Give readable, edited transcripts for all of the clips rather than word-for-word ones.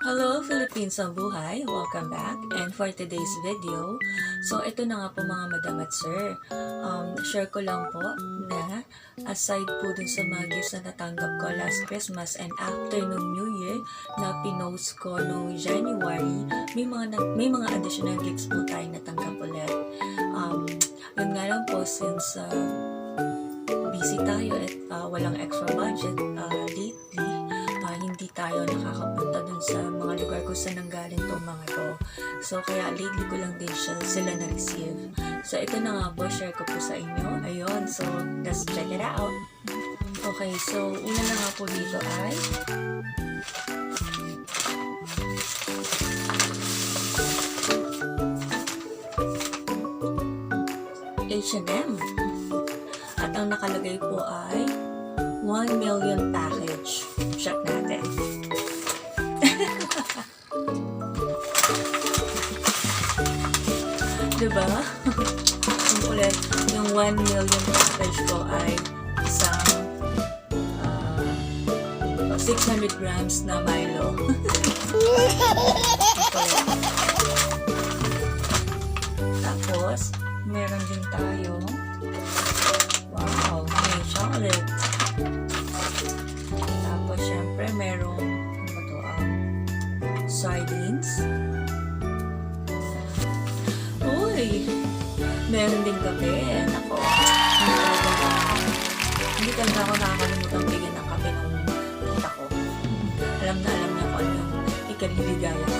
Hello Philippines ang buhay! Welcome back! And for today's video, so ito na nga po mga madam at sir. Share ko lang po na aside po dun sa mga gifts na natanggap ko last Christmas and after nung New Year na pinost ko nung January, may mga additional gifts po tayo natanggap ulit. Yun nga lang po since busy tayo at walang extra budget lately, hindi tayo nakakapunta dun sa mga lugar kung saan nanggaling tong mga to. So, kaya lately ko lang din sila na-receive. So, ito na nga po, share ko po sa inyo. Ayun, so, let's check it out. Okay, so, una na nga po dito ay H&M. At ang nakalagay po ay 1 million package. Check natin. Diba? Ang kulit. Yung 1 million package ko ay isang 600 grams na Milo. Tapos, meron din tayong may chocolate. Tapos, syempre, merong sardines. Uy! Meron din kape. Nako. Hindi talaga ako nakakalimutan bigyan ng kape ng tita ko. Alam na alam niya kung ano yung ikaliligaya ko.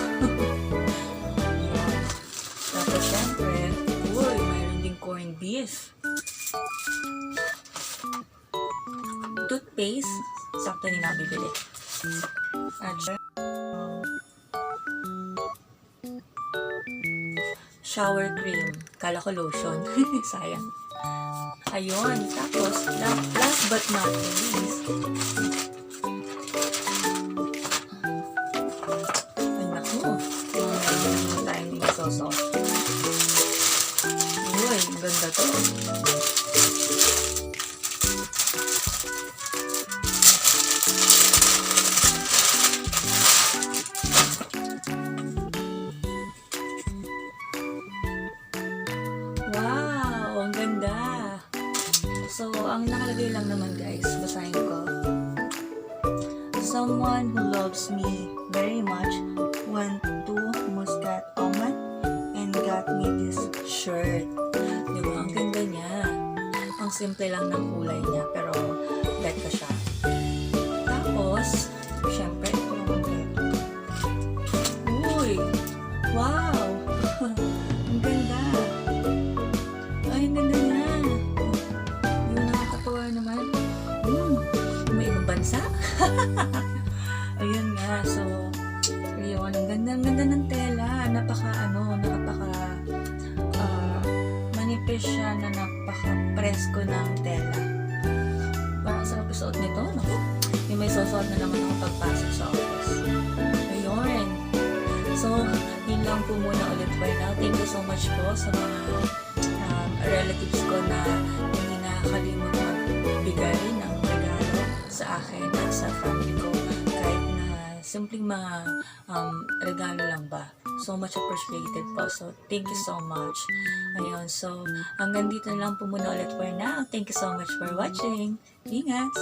Tapos, syempre, mayroon din corned beef. Toothpaste, sakto din ako bibili. At shower cream. Kala ko lotion. Sayang. Ayun. Tapos, last but not least, ay naku. Meron tayong isosos. Uy, ang ganda to. Wow, ang ganda. So, ang nakalagay lang naman guys, basahin ko. Someone who loves me very much went to Muscat Oman and got me this shirt. Diba? Ang ganda niya. Ang simple lang ng kulay niya, pero bet ko siya. Tapos, syempre, ito naman dito. Uy! Wow! Ang ganda! Ay, ang ganda niya! Yung nakakatawa naman. May ibang bansa? Ayun nga, so, yun, ang ganda ng tela. Napaka manipis siya na napaka-presko ng tela. Parang sarap isuot nito, no? Yung may susuot na naman ako pagpasok sa office. Ayun. So, yun lang po muna ulit for now. Thank you so much po sa mga relatives ko na hindi nakakalimot magbigay ng regalo sa akin at sa family ko. Kahit na simpleng mga regalo lang ba. So much appreciated po. So, thank you so much. Ayun. So, hanggang dito na lang po muna ulit for now. Thank you so much for watching. Ingat!